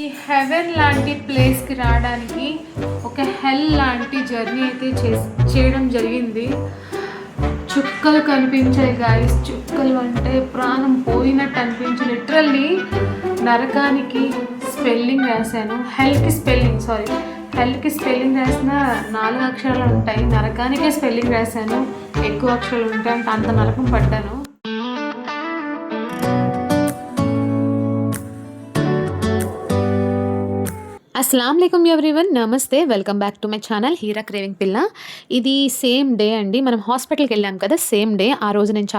ఈ హెవెన్ లాంటి ప్లేస్కి రావడానికి ఒక హెల్ లాంటి జర్నీ అయితే చేయడం జరిగింది. చుక్కలు కనిపించాయి గాయస్. చుక్కలు అంటే ప్రాణం పోయినట్టు అనిపించి లిటరల్లీ నరకానికి స్పెల్లింగ్ రాశాను. హెల్కి స్పెల్లింగ్ రాసిన 4 అక్షరాలు ఉంటాయి, నరకానికే స్పెల్లింగ్ రాశాను ఎక్కువ అక్షరాలు ఉంటాయి అంటే అంత నరకం పడ్డాను. అస్సలాం వాలేకుమ్ ఎవ్రీవన్, నమస్తే, welcome back to my channel Heera craving Pilla. ఇది సేమ్ డే అండి, మనం హాస్పిటల్కి వెళ్ళాం కదా, సేమ్ డే. ఆ రోజు నేను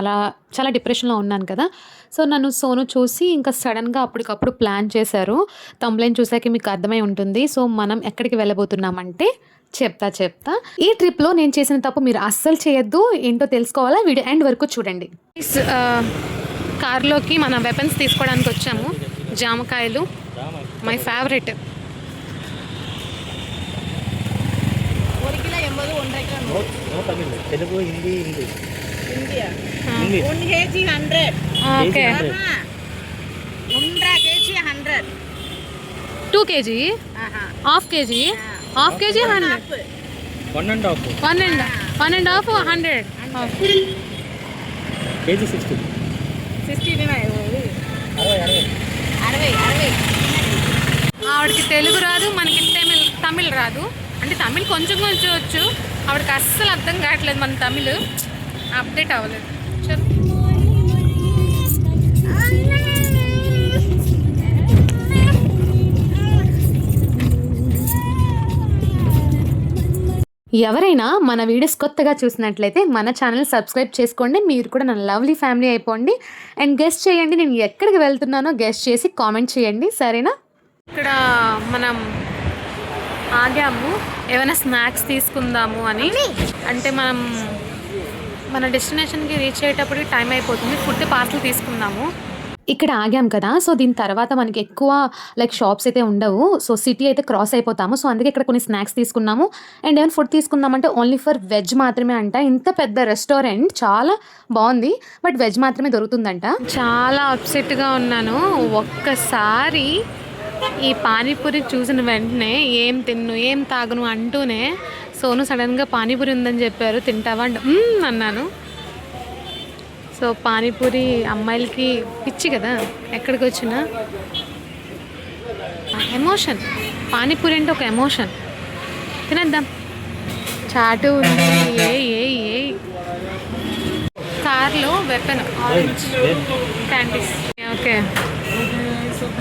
చాలా డిప్రెషన్లో ఉన్నాను కదా. సో నన్ను సోను చూసి ఇంకా సడన్గా అప్పటికప్పుడు ప్లాన్ చేశారు. తంబ్లైన్ చూసాక మీకు అర్థమై ఉంటుంది. సో మనం ఎక్కడికి వెళ్ళబోతున్నామంటే చెప్తా. ఈ ట్రిప్లో నేను చేసిన తప్పు మీరు అస్సలు చేయొద్దు. ఏంటో తెలుసుకోవాలా, వీడియో ఎండ్ వరకు చూడండి. కార్లోకి మన వెపన్స్ తీసుకోవడానికి వచ్చాము. జామకాయలు my favourite. Telugu, Hindi, English. Hindi. 1 kg 100. Okay. 1 kg 100. 2 kg, half KG, half KG 100, 1 and half. 1 and half 100 KG 60. 60 ఆవిడకి తెలుగు రాదు, మనకి తమిళ్ రాదు. అంటే తమిళ్ కొంచెం వచ్చు, ఆవిడకి అస్సలు అర్థం కావట్లేదు. మన తమిళ్ అప్డేట్ అవ్వలేదు. చలో. ఎవరైనా మన వీడియోస్ కొత్తగా చూసినట్లయితే మన ఛానల్ సబ్స్క్రైబ్ చేసుకోండి. మీరు కూడా నా లవ్లీ ఫ్యామిలీ అయిపోండి. అండ్ గెస్ట్ చేయండి, నేను ఎక్కడికి వెళ్తున్నానో గెస్ట్ చేసి కామెంట్ చేయండి, సరేనా? ఇక్కడ మనం ఆగాము ఏమైనా స్నాక్స్ తీసుకుందాము అని. అంటే మన డెస్టినేషన్కి రీచ్ అయ్యేటప్పటికి టైం అయిపోతుంది. ఫుడ్ పార్సల్ తీసుకుందాము. ఇక్కడ ఆగాం కదా, సో దీని తర్వాత మనకి ఎక్కువ షాప్స్ అయితే ఉండవు. సో సిటీ అయితే క్రాస్ అయిపోతాము. సో అందుకే ఇక్కడ కొన్ని స్నాక్స్ తీసుకున్నాము. అండ్ ఏమైనా ఫుడ్ తీసుకుందామంటే ఓన్లీ ఫర్ వెజ్ మాత్రమే అంట. ఇంత పెద్ద రెస్టారెంట్, చాలా బాగుంది, బట్ వెజ్ మాత్రమే దొరుకుతుందంట. చాలా అప్సెట్గా ఉన్నాను. ఒక్కసారి ఈ పానీపూరి చూసిన వెంటనే ఏం తిన్ను ఏం తాగను అంటూనే సోను సడన్గా పానీపూరి ఉందని చెప్పారు. తింటావా అన్నాను. సో పానీపూరి అమ్మాయిలకి పిచ్చి కదా, ఎక్కడికి వచ్చినా ఎమోషన్. పానీపూరి అంటే ఒక ఎమోషన్. తినేద్దాం. చాటు ఉంది. ఏ కార్లో వెపన్ ఆరెంజ్ कैंटीज. ओके,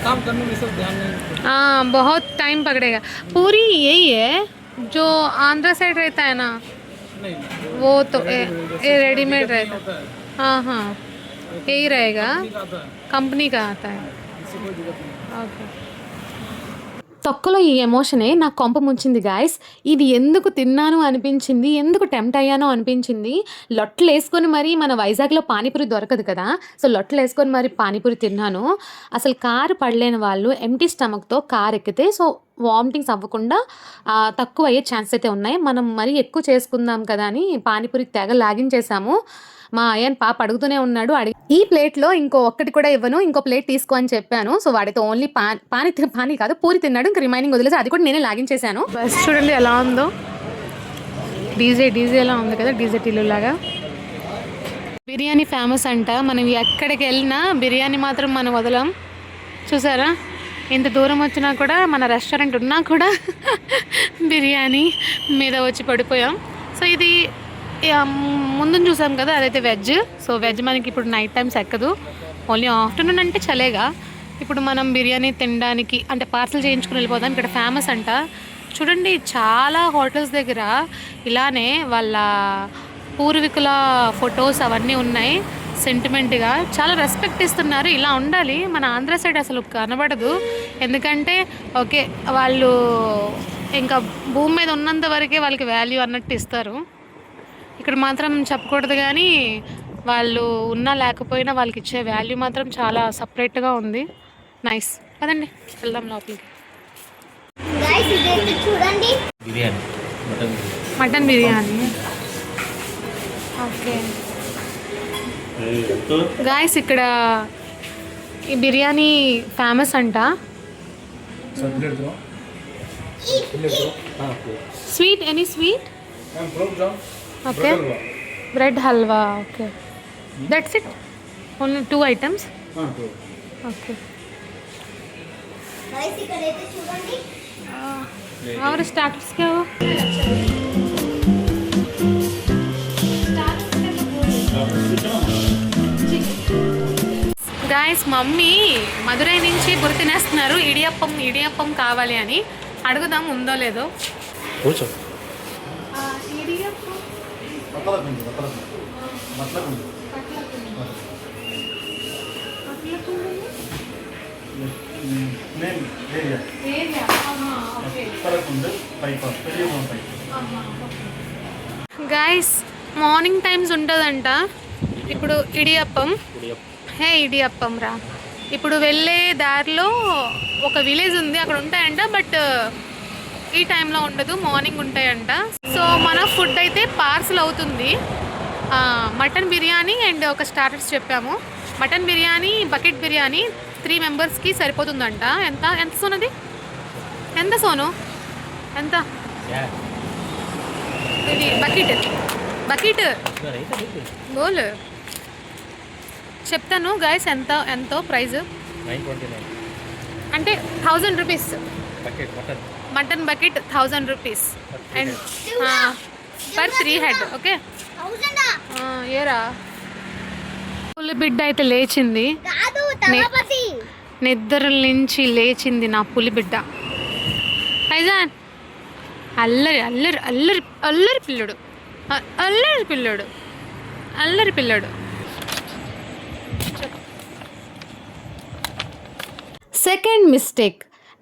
काम करने में सब ध्यान नहीं. हाँ बहुत टाइम पकड़ेगा. पूरी यही है जो आंध्रा साइड रहता है ना, नहीं, वो तो ये रेडीमेड रहता है. हाँ यही रहेगा, कंपनी का आता है. ओके. తొక్కలో ఈ ఎమోషనే నాకు కొంప ముంచింది గాయస్. ఇది ఎందుకు తిన్నాను అనిపించింది, ఎందుకు టెంప్ట్ అయ్యానో అనిపించింది. లొట్టలు వేసుకొని మరి మన వైజాగ్లో పానీపూరి దొరకదు కదా, సో లొట్టలు వేసుకొని మరి పానీపూరి తిన్నాను. అసలు కారు పడలేని వాళ్ళు ఎంటీ స్టమక్తో కారు ఎక్కితే సో వామిటింగ్స్ అవ్వకుండా తక్కువ అయ్యే ఛాన్స్ అయితే ఉన్నాయి. మనం మరీ ఎక్కువ చేసుకుందాం కదా అని పానీపూరి తెగ లాగించేసాము. మా అయ్యన్ పాప అడుగుతూనే ఉన్నాడు. ఈ ప్లేట్లో ఒక్కటి కూడా ఇవ్వను, ఇంకో ప్లేట్ తీసుకో అని చెప్పాను. సో వాడితో ఓన్లీ పానీ కాదు పూరి తిన్నాడు. ఇంకా రిమైనింగ్ వదిలేసి అది కూడా నేనే లాగించేసాను. బస్ చూడండి ఎలా ఉందో. డీజే ఎలా ఉంది కదా, డీజే టీలు లాగా. బిర్యానీ ఫేమస్ అంట. మనం ఎక్కడికి వెళ్ళినా బిర్యానీ మాత్రం మనం వదలం. చూసారా, ఎంత దూరం వచ్చినా కూడా మన రెస్టారెంట్ ఉన్నా కూడా బిర్యానీ మీద వచ్చి పడిపోయాం. సో ఇది ముందు చూసాం కదా, అదైతే వెజ్. సో వెజ్ మనకి ఇప్పుడు నైట్ టైమ్స్ ఎక్కదు, ఓన్లీ ఆఫ్టర్నూన్ అంటే చలేగా. ఇప్పుడు మనం బిర్యానీ తినడానికి అంటే పార్సల్ చేయించుకుని వెళ్ళిపోతాం. ఇక్కడ ఫేమస్ అంట. చూడండి, చాలా హోటల్స్ దగ్గర ఇలానే వాళ్ళ పూర్వీకుల ఫొటోస్ అవన్నీ ఉన్నాయి. సెంటిమెంట్గా చాలా రెస్పెక్ట్ ఇస్తున్నారు. ఇలా ఉండాలి. మన ఆంధ్ర సైడ్ అసలు కనబడదు. ఎందుకంటే ఓకే, వాళ్ళు ఇంకా భూమి మీద ఉన్నంత వరకే వాళ్ళకి వాల్యూ అన్నట్టు ఇస్తారు. ఇక్కడ మాత్రం చెప్పకూడదు, కానీ వాళ్ళు ఉన్నా లేకపోయినా వాళ్ళకి ఇచ్చే వాల్యూ మాత్రం చాలా సపరేట్గా ఉంది. నైస్. కదండి, వెళ్దాం లోపలికి. మటన్ బిర్యానీ. ఓకే గాయస్, ఇక్కడ ఈ బిర్యానీ ఫేమస్ అంట. Sweet any sweet? Okay, bread halwa. Okay, that's it. Only 2 items. Okay, और स्टार्टर्स क्या हो? గాయస్, మమ్మీ మధురై నుంచి బుర్ర తినేస్తున్నారు. ఇడియప్పం కావాలి అని అడుగుదాం, ఉందో లేదో. గాయస్, మార్నింగ్ టైమ్స్ ఉంటుందంట ఇప్పుడు ఇడియప్పం. ఇడియప్పం రా. ఇప్పుడు వెళ్ళే దారిలో ఒక విలేజ్ ఉంది, అక్కడ ఉంటాయంట. బట్ ఈ టైంలో ఉండదు, మార్నింగ్ ఉంటాయంట. సో మన ఫుడ్ అయితే పార్సల్ అవుతుంది. మటన్ బిర్యానీ అండ్ ఒక స్టార్టర్స్ చెప్పాము. మటన్ బిర్యానీ, బకెట్ బిర్యానీ 3 మెంబర్స్కి సరిపోతుందంట. ఎంత సోనది? ఎంత సోను? ఎంత ఇది? బకెట్ బోల్ చెప్తాను గాయస్. ఎంతో ప్రైస్ అంటే 1000 rupees. Mutton bucket 1000 rupees and per 3 head. Okay, ఏరా పులి బిడ్డ అయితే లేచింది. నిద్ర నుంచి లేచింది నా పులి బిడ్డ. ఫైజాన్ అల్లరి అల్లరి అల్లరి అల్లరి పిల్లడు, అల్లరి పిల్లడు. సెకండ్ మిస్టేక్,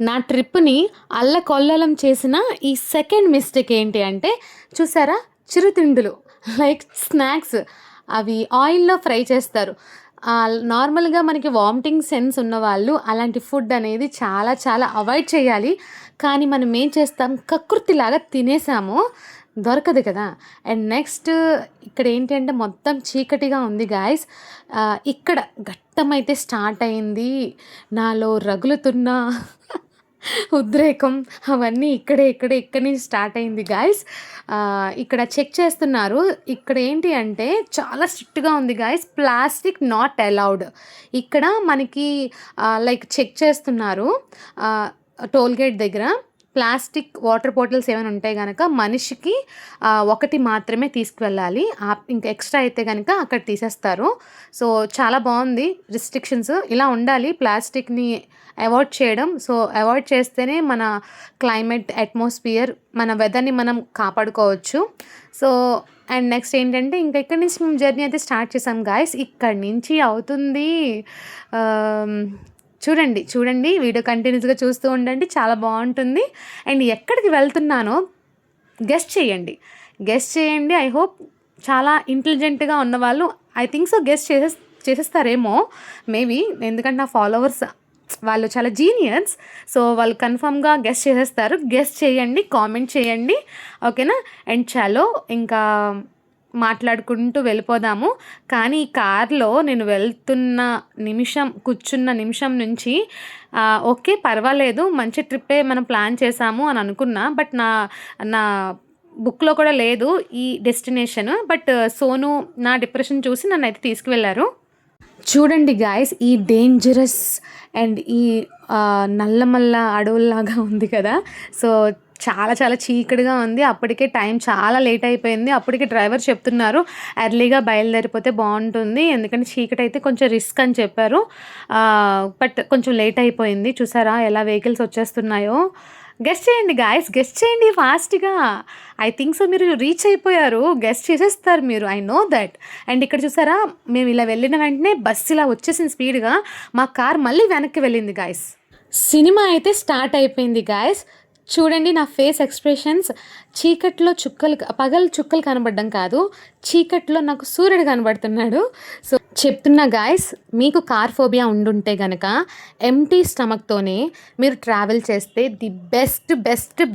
నా ట్రిప్ని అల్లకొల్లలం చేసిన ఈ సెకండ్ మిస్టేక్ ఏంటి అంటే, చూసారా, చిరుతిండులు లైక్ స్నాక్స్ అవి ఆయిల్లో ఫ్రై చేస్తారు. నార్మల్గా మనకి వామిటింగ్ సెన్స్ ఉన్నవాళ్ళు అలాంటి ఫుడ్ అనేది చాలా చాలా అవాయిడ్ చేయాలి. కానీ మనం ఏం చేస్తాం, కకృతిలాగా తినేసాము, దొరకదు కదా. అండ్ నెక్స్ట్ ఇక్కడ ఏంటి అంటే మొత్తం చీకటిగా ఉంది గాయస్. ఇక్కడ ఘట్టమైతే స్టార్ట్ అయింది. నాలో రగులుతున్న ఉద్రేకం అవన్నీ ఇక్కడి నుంచి స్టార్ట్ అయింది గాయస్. ఇక్కడ చెక్ చేస్తున్నారు. ఇక్కడ ఏంటి అంటే చాలా స్ట్రిక్ట్గా ఉంది గాయస్, ప్లాస్టిక్ నాట్ అలౌడ్. ఇక్కడ మనకి లైక్ చెక్ చేస్తున్నారు టోల్గేట్ దగ్గర. ప్లాస్టిక్ వాటర్ బాటిల్స్ ఏమైనా ఉంటాయి కనుక మనిషికి 1 మాత్రమే తీసుకువెళ్ళాలి. ఇంకా ఎక్స్ట్రా అయితే కనుక అక్కడ తీసేస్తారు. సో చాలా బాగుంది రిస్ట్రిక్షన్స్. ఇలా ఉండాలి ప్లాస్టిక్ని అవాయిడ్ చేయడం. సో అవాయిడ్ చేస్తేనే మన క్లైమేట్, అట్మాస్ఫియర్, మన వెదర్ని మనం కాపాడుకోవచ్చు. సో అండ్ నెక్స్ట్ ఏంటంటే ఇంకా ఇక్కడి నుంచి మేము జర్నీ అయితే స్టార్ట్ చేసాం గాయస్. ఇక్కడి నుంచి అవుతుంది. చూడండి వీడియో కంటిన్యూస్గా చూస్తూ ఉండండి, చాలా బాగుంటుంది. అండ్ ఎక్కడికి వెళ్తున్నానో గెస్ట్ చేయండి. ఐ హోప్ చాలా ఇంటెలిజెంట్గా ఉన్నవాళ్ళు ఐ థింక్ సో గెస్ట్ చేసేస్తారేమో మేబీ, ఎందుకంటే నా ఫాలోవర్స్ వాళ్ళు చాలా జీనియస్. సో వాళ్ళు కన్ఫామ్గా గెస్ట్ చేసేస్తారు. గెస్ట్ చేయండి, కామెంట్ చేయండి, ఓకేనా. అండ్ చలో ఇంకా మాట్లాడుకుంటూ వెళ్ళిపోదాము. కానీ ఈ కార్లో నేను కూర్చున్న నిమిషం నుంచి ఓకే పర్వాలేదు, మంచి ట్రిప్పే మనం ప్లాన్ చేసాము అని అనుకున్నా. బట్ నా బుక్లో కూడా లేదు ఈ డెస్టినేషన్. బట్ సోను నా డిప్రెషన్ చూసి నన్ను అయితే తీసుకువెళ్ళారు. చూడండి గాయస్, ఈ డేంజరస్ అండ్ ఈ నల్లమల్ల అడవుల్లాగా ఉంది కదా. సో చాలా చాలా చీకటిగా ఉంది. అప్పటికే టైం చాలా లేట్ అయిపోయింది. అప్పటికే డ్రైవర్ చెప్తున్నారు ఎర్లీగా బయలుదేరిపోతే బాగుంటుంది, ఎందుకంటే చీకటి అయితే కొంచెం రిస్క్ అని చెప్పారు. బట్ కొంచెం లేట్ అయిపోయింది. చూసారా ఎలా వెహికల్స్ వచ్చేస్తున్నాయో. గెస్ట్ చేయండి గాయస్, గెస్ట్ చేయండి ఫాస్ట్గా. ఐ థింక్ సో మీరు రీచ్ అయిపోయారు, గెస్ట్ చేసేస్తారు మీరు, ఐ నో దట్. అండ్ ఇక్కడ చూసారా, మేము ఇలా వెళ్ళిన వెంటనే బస్సు ఇలా వచ్చేసింది స్పీడ్గా. మా కార్ మళ్ళీ వెనక్కి వెళ్ళింది గాయస్. సినిమా అయితే స్టార్ట్ అయిపోయింది గాయస్. చూడండి నా ఫేస్ ఎక్స్ప్రెషన్స్. చీకట్లో పగలు చుక్కలు కనబడడం కాదు, చీకట్లో నాకు సూర్యుడు కనబడుతున్నాడు. సో చెప్తున్నా గాయస్, మీకు కార్ ఫోబియా ఉండుంటే కనుక ఎంటీ స్టమక్తోనే మీరు ట్రావెల్ చేస్తే ది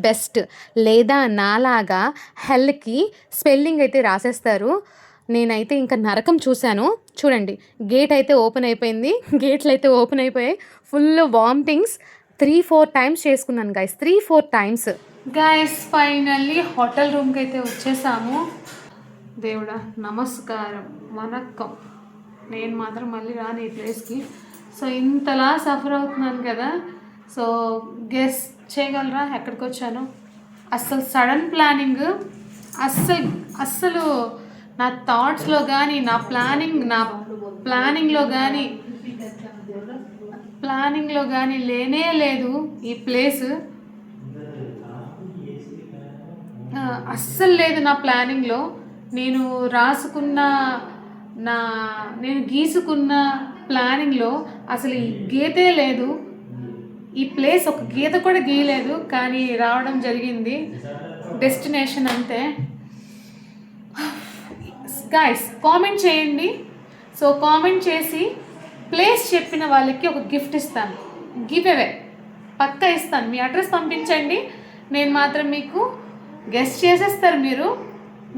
బెస్ట్. లేదా నాలాగా హెల్కి స్పెల్లింగ్ అయితే రాసేస్తారు. నేనైతే ఇంకా నరకం చూశాను. చూడండి, గేట్ అయితే ఓపెన్ అయిపోయింది, గేట్లు అయితే ఓపెన్ అయిపోయాయి. ఫుల్ వామిటింగ్స్ 3-4 టైమ్స్ చేసుకున్నాను guys, 3-4 times. Guys finally hotel రూమ్కి అయితే వచ్చేసాము. దేవుడా నమస్కారం, వనక్కం. నేను మాత్రం మళ్ళీ రాను ఈ ప్లేస్కి. సో ఇంతలా సఫర్ అవుతున్నాను కదా. సో గెస్ చేయగలరా ఎక్కడికి వచ్చాను? అస్సలు సడన్ ప్లానింగ్, అస్సలు నా థాట్స్లో కానీ నా ప్లానింగ్లో కానీ లేనే లేదు ఈ ప్లేస్. అస్సలు లేదు నా ప్లానింగ్లో. నేను నేను గీసుకున్న ప్లానింగ్లో అసలు ఈ గీతే లేదు. ఈ ప్లేస్ ఒక గీత కూడా గీయలేదు, కానీ రావడం జరిగింది. డెస్టినేషన్ అంతే. గైస్ కామెంట్ చేయండి. సో కామెంట్ చేసి ప్లేస్ చెప్పిన వాళ్ళకి ఒక గిఫ్ట్ ఇస్తాను, గివ్ అవే పక్కా ఇస్తాను. మీ అడ్రస్ పంపించండి, నేను మాత్రం మీకు గెస్ట్ చేసేస్తారు.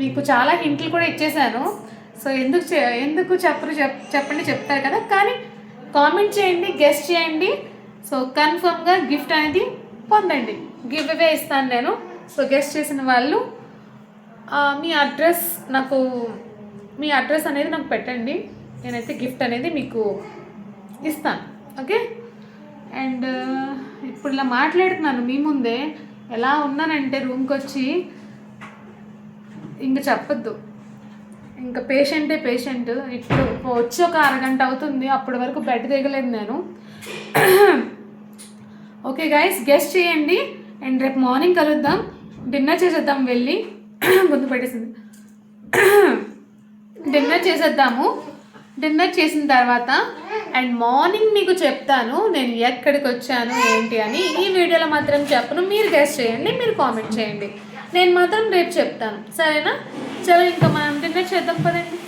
మీకు చాలా హింట్లు కూడా ఇచ్చేసాను. సో ఎందుకు చెప్పండి, చెప్తారు కదా. కానీ కామెంట్ చేయండి, గెస్ట్ చేయండి. సో కన్ఫర్మ్గా గిఫ్ట్ అనేది పొందండి, గివ్ అవే ఇస్తాను నేను. సో గెస్ట్ చేసిన వాళ్ళు మీ అడ్రస్ అనేది నాకు పెట్టండి, నేనైతే గిఫ్ట్ అనేది మీకు ఇస్తాను. ఓకే. అండ్ ఇప్పుడు ఇలా మాట్లాడుతున్నాను మీ ముందే, ఎలా ఉన్నానంటే రూమ్కి వచ్చి ఇంకా చెప్పొద్దు, ఇంకా పేషెంట్. ఇప్పుడు వచ్చి ఒక అరగంట అవుతుంది, అప్పటి వరకు బెడ్ దిగలేదు నేను. ఓకే గైస్, గెస్ట్ చేయండి. అండ్ రేపు మార్నింగ్ కలుద్దాం, డిన్నర్ చేసేద్దాం వెళ్ళి. గుర్తు పెట్టేసింది. డిన్నర్ చేసిన తర్వాత అండ్ మార్నింగ్ మీకు చెప్తాను నేను ఎక్కడికి వచ్చాను ఏంటి అని. ఈ వీడియోలో మాత్రం చెప్పను, మీరు గెస్ట్ చేయండి, మీరు కామెంట్ చేయండి. నేను మాత్రం రేపు చెప్తాను, సరేనా? చలో ఇంకా మనం డిన్నర్ చేద్దాం, పదండి.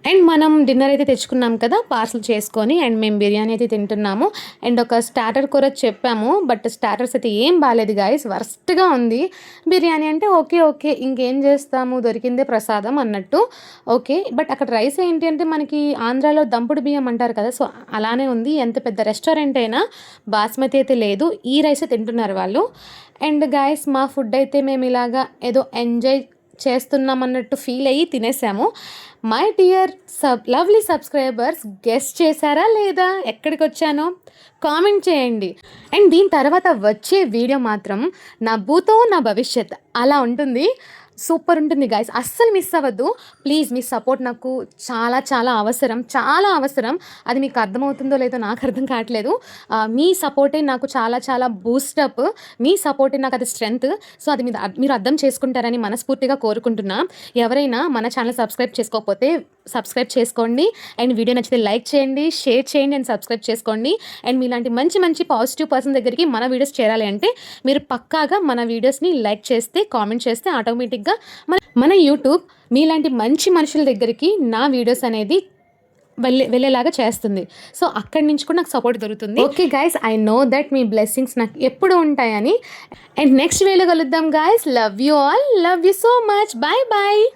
అండ్ మనం డిన్నర్ అయితే తెచ్చుకున్నాం కదా, పార్సల్ చేసుకొని. అండ్ మేము బిర్యానీ అయితే తింటున్నాము. అండ్ ఒక స్టార్టర్ కూడా చెప్పాము, బట్ స్టార్టర్స్ అయితే ఏం బాగాలేదు గాయస్, వర్స్ట్గా ఉంది. బిర్యానీ అంటే ఓకే ఇంకేం చేస్తాము, దొరికిందే ప్రసాదం అన్నట్టు. ఓకే, బట్ అక్కడ రైస్ ఏంటి అంటే మనకి ఆంధ్రాలో దంపుడు బియ్యం అంటారు కదా, సో అలానే ఉంది. ఎంత పెద్ద రెస్టారెంట్ అయినా బాస్మతి అయితే లేదు, ఈ రైసే తింటున్నారు వాళ్ళు. అండ్ గాయస్ మా ఫుడ్ అయితే మేము ఇలాగా ఏదో ఎంజాయ్ చేస్తున్నాం అన్నట్టు ఫీల్ అయ్యి తినేసాము. My dear lovely subscribers, guessed చేశారా లేదా ఎక్కడికి వచ్చానో కామెంట్ చేయండి. అండ్ దీని తర్వాత వచ్చే వీడియో మాత్రం నా భూతో నా భవిష్యత్ అలా ఉంటుంది, సూపర్ ఉంటుంది గాయస్, అస్సలు మిస్ అవ్వద్దు ప్లీజ్. మీ సపోర్ట్ నాకు చాలా అవసరం. అది మీకు అర్థమవుతుందో లేదో నాకు అర్థం కావట్లేదు. మీ సపోర్టే నాకు చాలా బూస్టప్, మీ సపోర్టే నాకు అది స్ట్రెంగ్త్. సో అది మీరు అర్థం చేసుకుంటారని మనస్ఫూర్తిగా కోరుకుంటున్నా. ఎవరైనా మన ఛానల్ సబ్స్క్రైబ్ చేసుకోకపోతే సబ్స్క్రైబ్ చేసుకోండి. అండ్ వీడియో నచ్చితే లైక్ చేయండి, షేర్ చేయండి అండ్ సబ్స్క్రైబ్ చేసుకోండి. అండ్ మీలాంటి మంచి పాజిటివ్ పర్సన్ దగ్గరికి మన వీడియోస్ చేరాలి అంటే మీరు పక్కాగా మన వీడియోస్ని లైక్ చేస్తే, కామెంట్ చేస్తే ఆటోమేటిక్గా మన యూట్యూబ్ మీలాంటి మంచి మనుషుల దగ్గరికి నా వీడియోస్ అనేది వెళ్ళేలాగా చేస్తుంది. సో అక్కడి నుంచి కూడా నాకు సపోర్ట్ దొరుకుతుంది. Okay guys, I know that మీ బ్లెస్సింగ్స్ నాకు ఎప్పుడు ఉంటాయని. అండ్ నెక్స్ట్ వీడియోలో కలుద్దాం guys. Love you all, love you so much, bye.